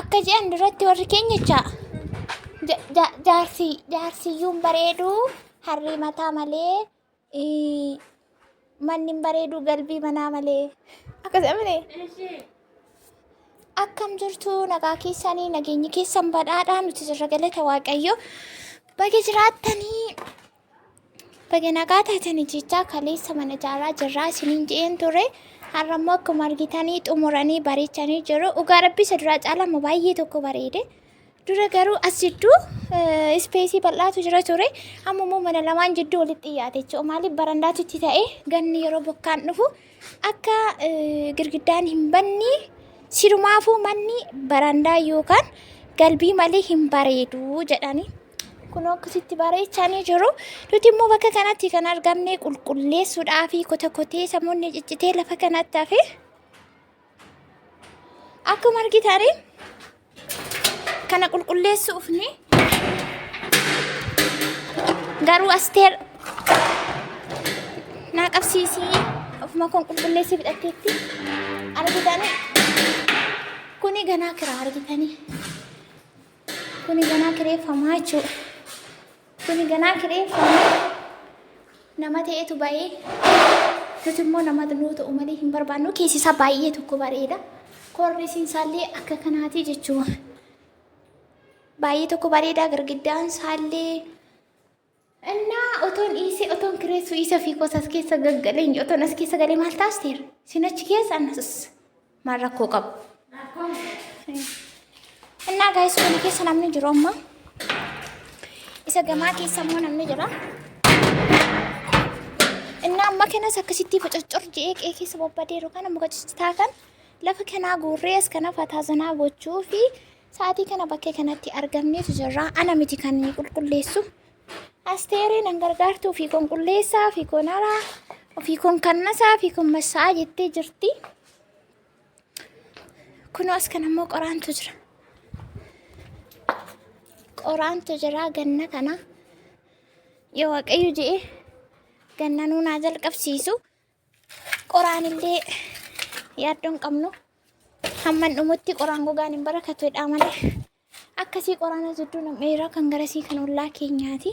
akka jedhan duratti warri keenya jaarsiyyuun bareedu harrii mataa malee manni bareedu galbii manaa malee akkas amane. Akkam jirtu nagaa keessanii nageenyi keessan badhaadhaa nuti jirra galata waaqayyo baga jiraattanii baga nagaa taatanii jechaa kaleessa mana jaaraa jirraa isiniin je'een ture har'ammoo akkuma argitanii xumuranii bareechanii jiru dhugaa rabbisa duraa caalaa baay'ee tokko bareede dura garuu as jidduu ispeesii bal'aatu jira ture ammoo mana lamaan jidduu walitti dhiyaate jechuudha maaliif barandaatutti ta'e ganni yeroo bokkaan dhufu akka girgiddaan hin banni sirumaafuu manni barandaa yookaan galbii malee hin bareedu jedhanii kun akkasitti bareechanii jiru nuti immoo bakka kanatti kan argamne qulqulleessuudhaa fi kota-kotee samoonni ciccitee lafa kanatti hafe akkuma argitanii kana qulqulleessuufni garuu asteer naa qabsiisii ofuma kun qulqulleessii fidhatteetti argitanii kuni ganaa kiraa argitanii kuni ganaa kireeffamaa jechuudha kuni ganaa kireeffamaa nama ta'etu baay'ee nuti immoo nama nuu ta'u malee hin barbaannu keessi isaa baay'ee tokko bareeda kornisiin isaallee akka kanaati jechuudha baay'ee tokko bareeda girgiddaan isaallee innaa otoon dhiisee otoon kireessu isa fi kosas keessa gaggaleen otoon as keessa galee maal taasteera isin achi keessa annas maal rakkoo qabu. Innaa gaa'is kun keessa namni jiru amma isa gamaa keessa immoo namni jira innaa amma kanas akkasitti fococcor je'ee qe'ee keessa bobbadeeru kana muka citaa kan lafa kanaa guurree as kana fataazanaa gochuu fi sa'aatii kana bakkee kanatti argamneetu jirra ana miti kan qulqulleessu asteerii nan gargaartuu fi qulqulleessaa fi konaraa fi kun kannasaa fi kun massaa jettee jirti. Kun as kan ammoo qoraantu jira. Qoraantu jira ganna kana. Yoo waaqayyo je'e ganna nuunaa jalqabsiisu qoraanillee yaaddoon qabnu hamman dhumutti qoraan gogaan hin barakatudha malee akkasii qoraana jidduu nam'eera kan garasii kan ollaa keenyaati.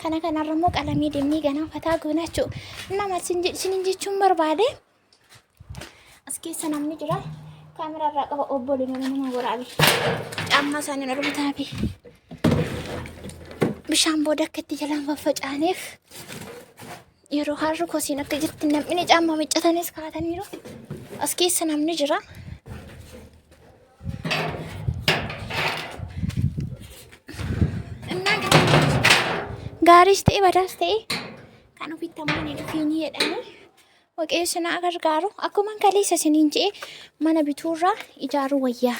Kana kanarra immoo qalamii deemnee ganaa fataa goona jechuudha. Nama isiniin jechuun barbaade as keessa namni jira kaameraa irraa qaba obboleen nama waraabe caammaa isaanii norbitaa fi bishaan booda akka itti jalaan faffacaaneef yeroo harri kosiin akka jirti namni caammaa miccatanis kaataniiru as keessa namni jira. Gaariis ta'e badaas ta'e kan ofitti amanii dhufiinii jedhanii waaqayyo isin gargaaru akkuma kaleessa isiniin je'e mana bituurraa ijaaruu wayyaa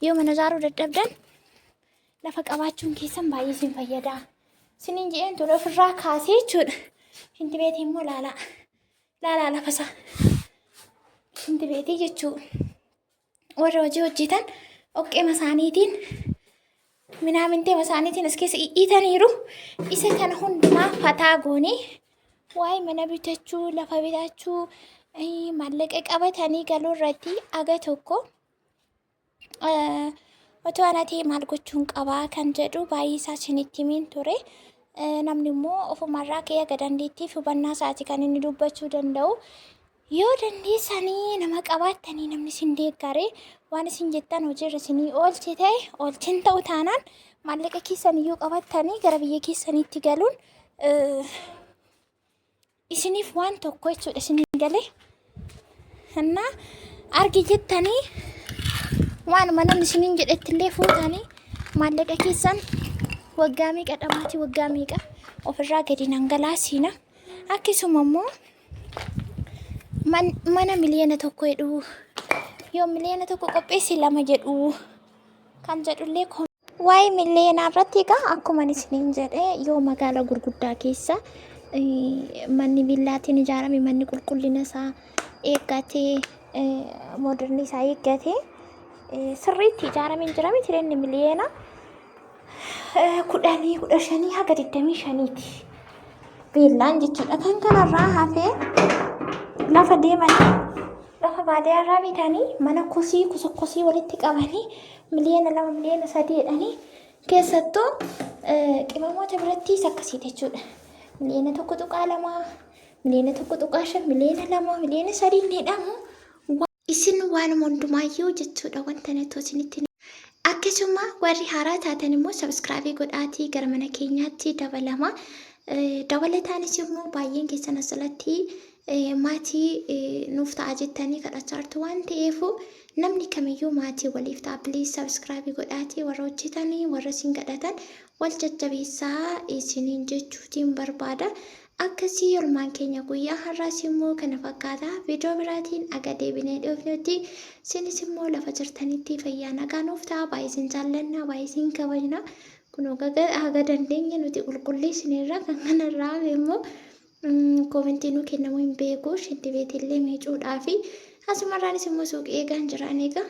yoo mana ijaaruu dadhabdan lafa qabaachuun keessan baay'ee isin fayyada isiniin je'een ture ofirraa kaasee jechuudha shinti beetii immoo laalaa lafasaa shinti beetii jechuudha warra hojii hojjetan oqqee masaaniitiin minaamintee masaaniitiin as keessa dhiitaniiru isa kana hundumaa fataa goonee waa'ee mana bitachuu lafa bitachuu maallaqa qabatanii galuu irratti aga tokko otoo ana ta'e maal gochuun qabaa kan jedhu baay'ee isaa isinitti himin ture namni immoo ofumarraa ka'ee aga dandeettiif hubannaa isaati kan inni dubbachuu danda'u yoo dandeessanii nama qabaattanii namni isin deeggaree waan isin jettan hojiirra isinii oolche ta'e oolchin ta'u taanaan maallaqa keessan iyyuu qabattanii gara biyya keessaniitti galuun isiniif waan tokko jechuudha isiniin galee innaa argi jettanii waan manan isiniin jedhettillee fuutanii maallaqa keessan waggaa meeqa dhamaatii waggaa meeqa ofirraa gadi dhangalaasiina akkasuma immoo mana miliyoona tokko jedhu yoo miliyoona tokko qopheessi lama jedhu kan jedhullee waa'ee miliyoonaa irratti egaa akkuma isiniin jedhe yoo magaala gurguddaa keessa manni villaatiin ijaarame manni qulqullina isaa eeggatee mooderni isaa eeggatee sirriitti ijaaramee hin jirame tireenni miliyoona 15 haga 25ti villaan jechuudha kan kanarraa hafee lafa deeman lafa baadiyyaarraa bitanii mana kosii walitti qabanii miliyoona 2 miliyoona 3 jedhanii keessattuu qimamoota birattis akkasii jechuudha. Miliyoona 1.2 miliyoona 1.5 miliyoona 2 miliyoona 3 ni jedhamu. Isin waanuma hundumaayyuu jechuudha wanta netoo isinitti. Akkasuma warri haaraa taatan immoo sabskraabii godhaatii gara mana keenyaatti dabalama. Dabalataanis immoo baay'een keessan asirratti maatii nuuf ta'a jettanii kadhachaa jirtu waan ta'eef namni kamiyyuu maatii waliif ta'a. Please sabskraabii godhaatii warra hojjetanii warra isin kadhatan wal jajjabeessaa isiniin jechuutiin barbaada. Akkasii olmaan keenya guyyaa har'aas immoo kana fakkaata. Viidiyoo biraatiin aga deebinee dhufnutti isinis immoo lafa jirtanitti fayyaa nagaa nuuf ta'a. Baay'ee isin jaallanna, baay'ee isin kabajna. Kunoo haga dandeenya nuti qulqulleessineerra kan kanarraa immoo koomentii nu kennamu hin beeku. Shatti beetillee miicuudhaa fi asumarraanis immoo suuqii eegaan jiran eega.